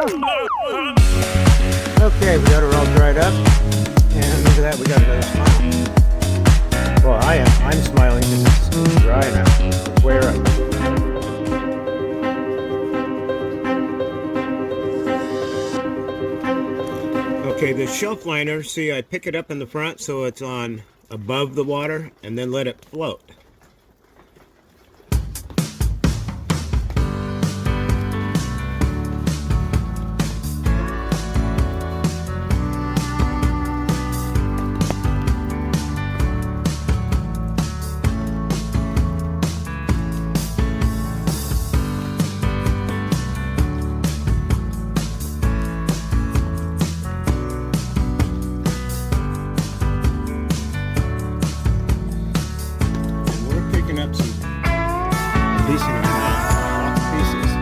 Okay, we got her all dried up. And look at that, we got another smile. Well, I'm smiling because it's dry now. It's way up. Okay, the shelf liner, see, I pick it up in the front so it's on above the water and then let it float. Up some decent amount of pieces.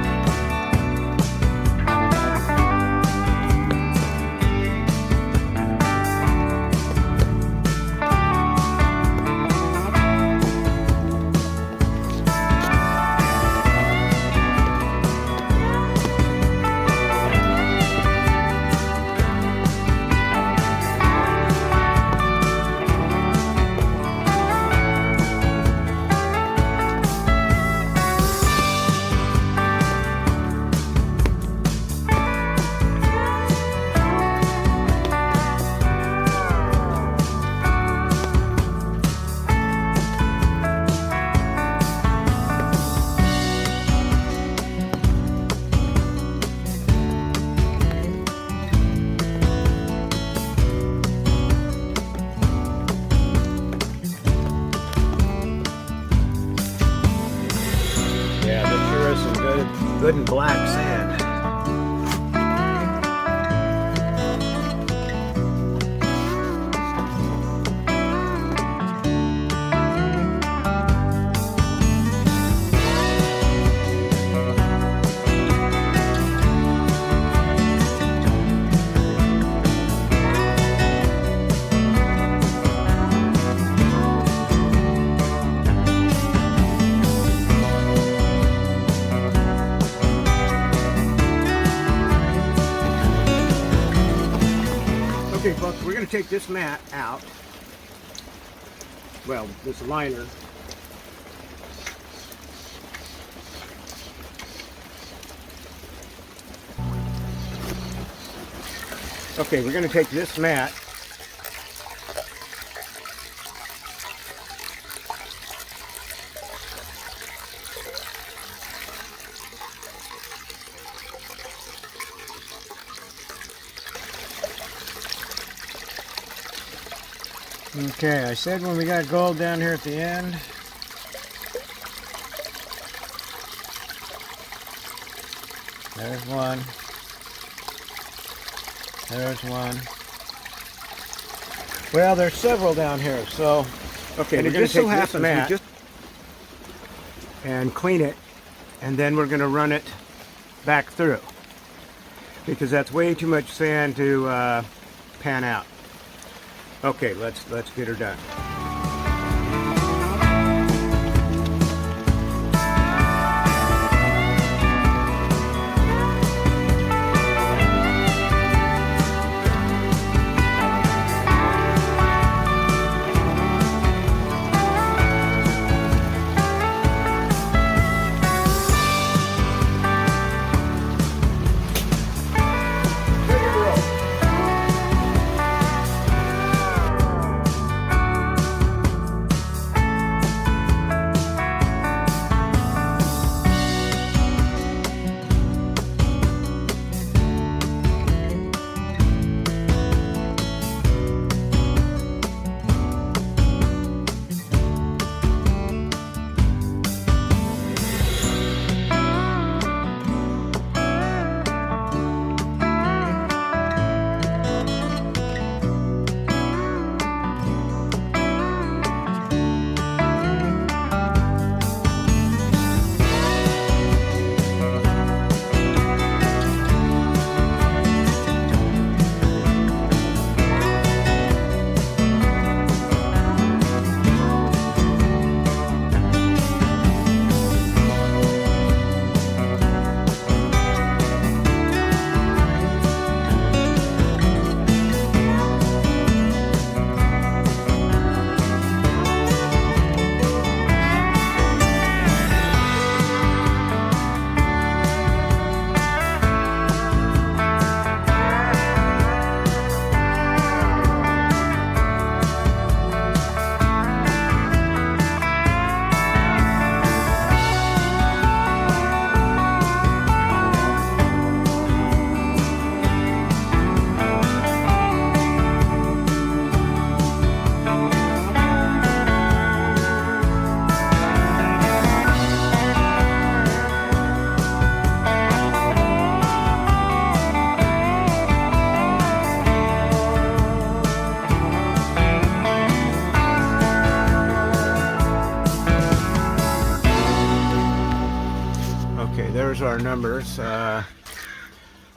Good and black sand. Okay, folks, we're going to take this mat out. Well, this liner. Okay, we're going to take this mat . Okay, I said when we got gold down here at the end. There's one. There's one. Well, there's several down here, so okay, we're going to take this mat and clean it, and then we're going to run it back through because that's way too much sand to pan out. Okay, let's get her done. our numbers.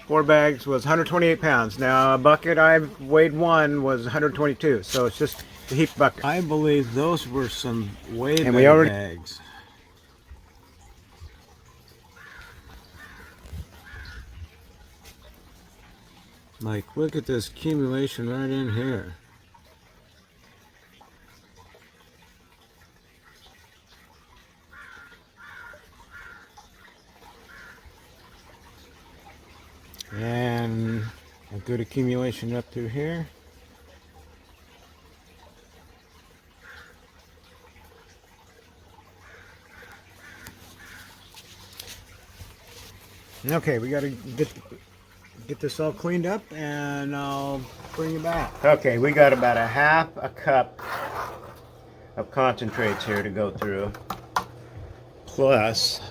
4 bags was 128 pounds. Now a bucket I weighed one was 122, so it's just a heap bucket. I believe those were some way And better we already bags. Like, look at this accumulation right in here. And a good accumulation up through here. Okay, we gotta get this all cleaned up and I'll bring you back. Okay, we got about a half a cup of concentrates here to go through. Plus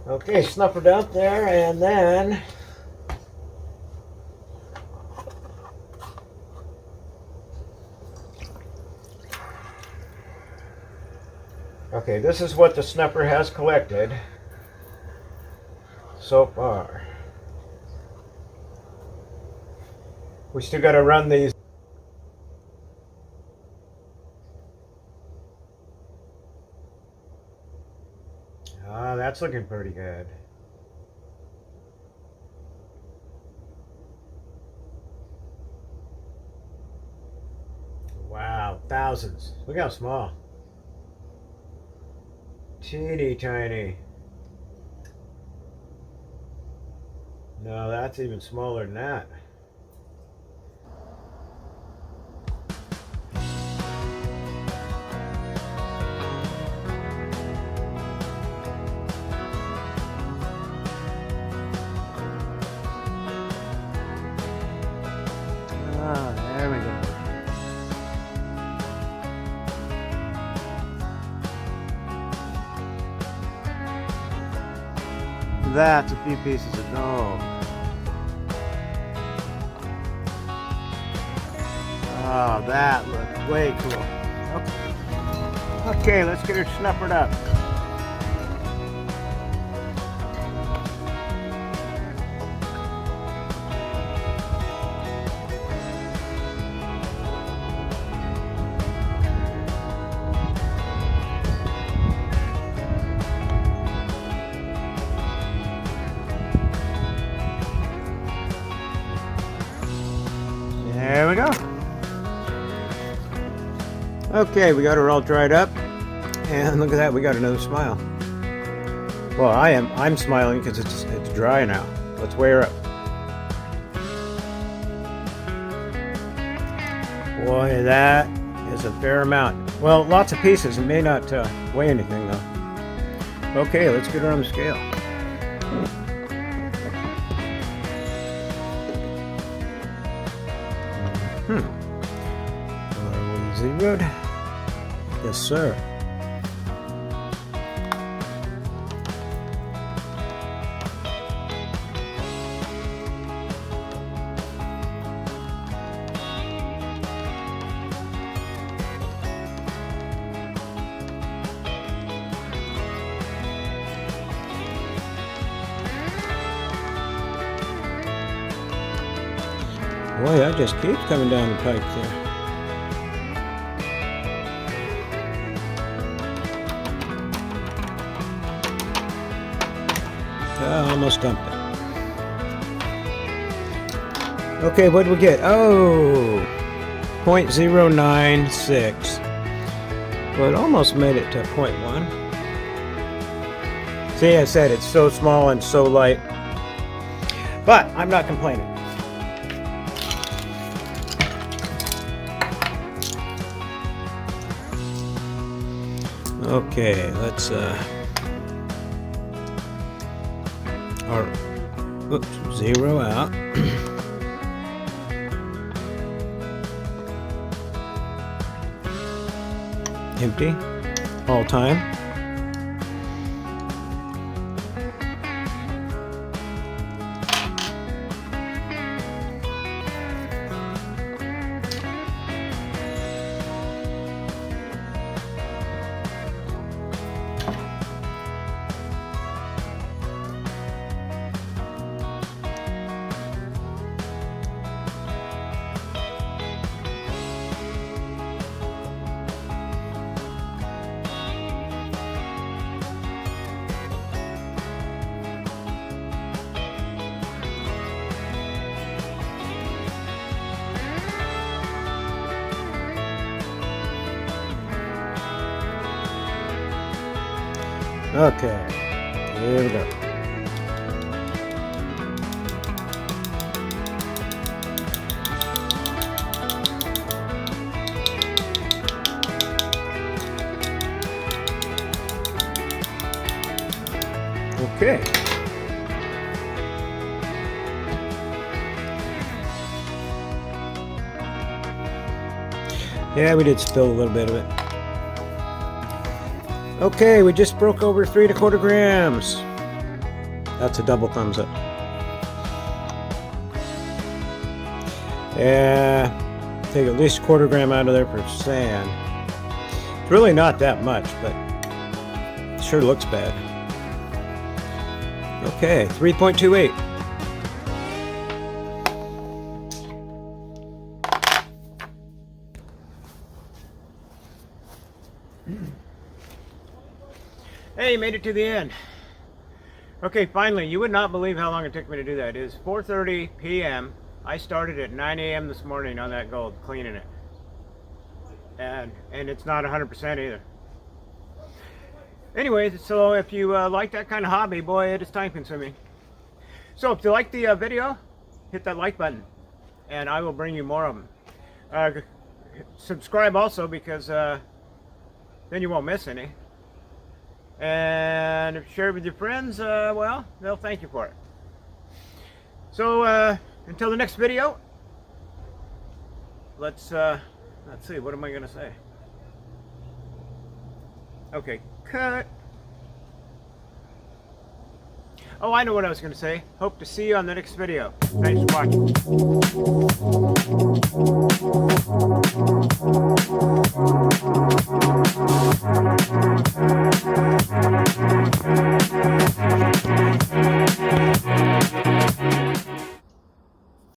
okay, snuffered out there, and then okay, this is what the snuffer has collected so far. We still got to run these. Ah, that's looking pretty good. Wow, thousands. Look how small. Teeny tiny. No, that's even smaller than that. Ah, there we go. That's a few pieces of gold. Oh, that looks way cool. Okay, let's get her snuffered up. There we go. Okay, we got her all dried up, and look at that, we got another smile. Well, I'm smiling because it's dry now. Let's weigh her up. Boy, that is a fair amount. Well, lots of pieces. It may not weigh anything though. Okay, let's get her on the scale. Zeroed? Yes, sir. Boy, that just keeps coming down the pike there. Almost dumped it. Okay, what did we get? Oh, 0.096. Well, it almost made it to 0.1. See, I said it's so small and so light. But I'm not complaining. Okay, let's zero out. Empty all time. Okay, here we go. Okay. Yeah, we did spill a little bit of it. Okay, we just broke over 3 1/4 grams. That's a double thumbs up. Yeah, take at least 1/4 gram out of there for sand. It's really not that much, but it sure looks bad. Okay, 3.28. Hey, you made it to the end. Okay, finally, you would not believe how long it took me to do that. It is 4:30 p.m. I started at 9 a.m. this morning on that gold, cleaning it. And it's not 100% either. Anyways, so if you like that kind of hobby, boy, it is time consuming. So if you like the video, hit that like button and I will bring you more of them. Subscribe also, because then you won't miss any. And if you share it with your friends, well, they'll thank you for it. So until the next video, let's see, what am I gonna say? Okay, cut. Oh, I know what I was gonna say. Hope to see you on the next video. Thanks for watching.